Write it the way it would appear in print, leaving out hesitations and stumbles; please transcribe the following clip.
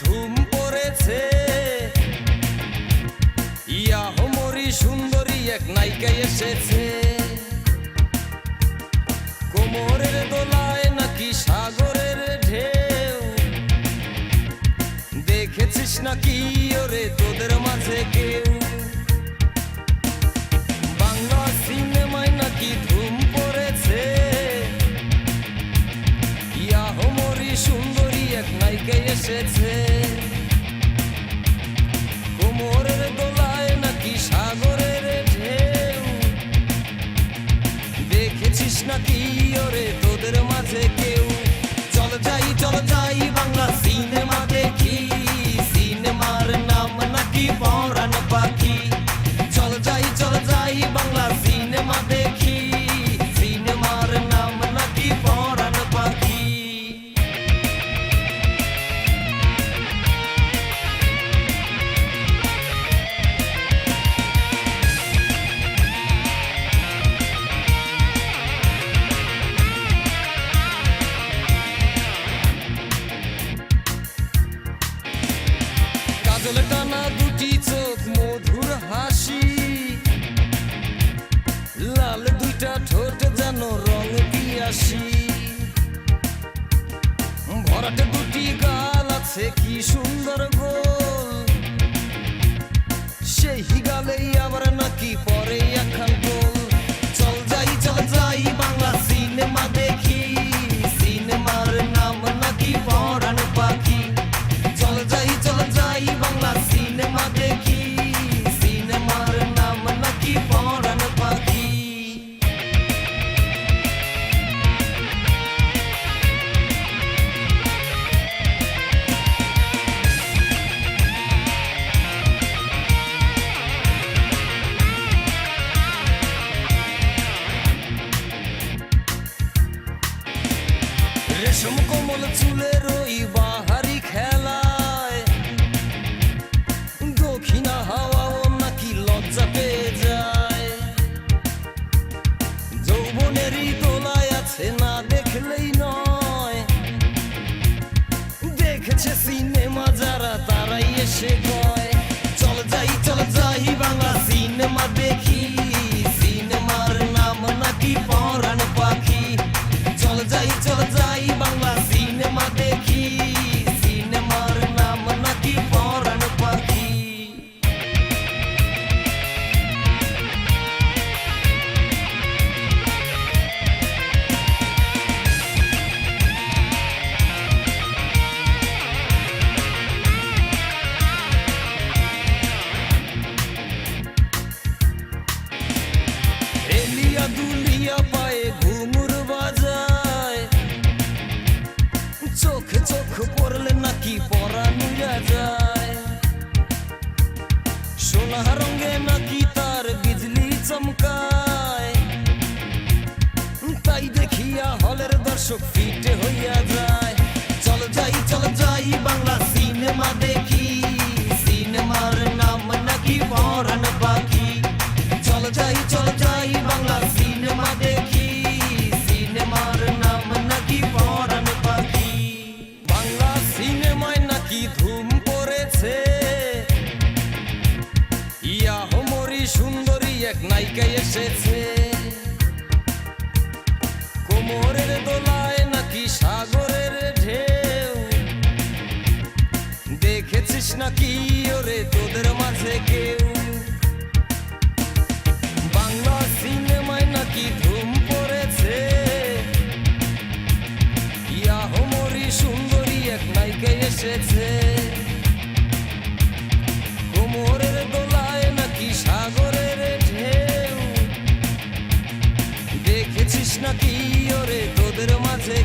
ধুম পড়েছে, ইয়াহমরি সুন্দরী এক নায়িকা এসেছে। কোমরের দোলায় নাকি সাগরের ঢেউ, দেখেছিস নাকি ওরে তোদের মাঝে কেউ? বাংলা সিনেমায় নাকি ধুম পড়েছে, ইয়াহমরি সুন্দরী এক নায়িকা এসেছে। কোমরের দোলায় নাকি সাগরের ঢেউ, দেখেছিস নাকি ওরে তোদের মাঝে কেউ? চল যাই বাংলা সিনেমা দেখি, সিনেমার নাম নাকি পরাণ পাখি। চল যাই বাংলা সিনেমা দেখি, সিনেমার নাম নাকি পরাণ পাখি। কাজল টানা দুটি চোখ, মধুর হাসি, লাল দুইটা ঠোঁট যেন রং পিয়াসি। ভরাটে দুটি গাল আছে কি সুন্দর গোল, সেই গালেই আবার নাকি পরে একখান গোল। চল যাই বাংলা সিনেমা দেখি, সিনেমার নাম নাকি পরাণ পাখি। চল যাই বাংলা সিনেমা দেখি, সিনেমার নাম নাকি পরাণ পাখি। রেশম কোমল চুলের ওই বাহারি খেলায়, দক্ষিণা হাওয়াও নাকি লজ্জা পেয়ে যায়। যৌবনেরই দোলায় আছে না দেখলেই নয়, দেখেছে সিনেমা যারা তারাই এসে কয়। চল যাই বাংলা সিনেমা দেখি, সিনেমার নাম নাকি পরাণ পাখি। চল যাই বাংলা সিনেমা দেখি, সিনেমার নাম নাকি পরাণ পাখি। এলিয়া দুলিয়া পায়ে ঘুমুর বাজায়, চোখ পড়লে নাকি পরাণ উড়ে যায়। সোনা রঙে নাকি তার বিজলি চমকায়, তাই দেখিয়া হলের দর্শক ফিটে হইয়া যায়। চল যাই বাংলা সিনেমা দেখি, সিনেমার নাম নাকি পরাণ পাখি। চল যাই বাংলা সিনেমা দেখি, সিনেমার নাম নাকি পরাণ পাখি। বাংলা সিনেমায় নাকি ধুম পড়েছে, ইয়াহমরি সুন্দরী এক নায়িকা এসেছে। কোমরের দোলায় নাকি সাগরের ঢেউ, দেখেছিস নাকি ওরে তোদের মাঝে কেউ? বাংলা সিনেমায় নাকি ধুম পড়েছে, ইয়াহমরি সুন্দরী এক নায়িকা এসেছে। কোমরের দোলায় নাকি সাগরের ঢেউ, দেখেছিস নাকি ওরে তোদের মাঝে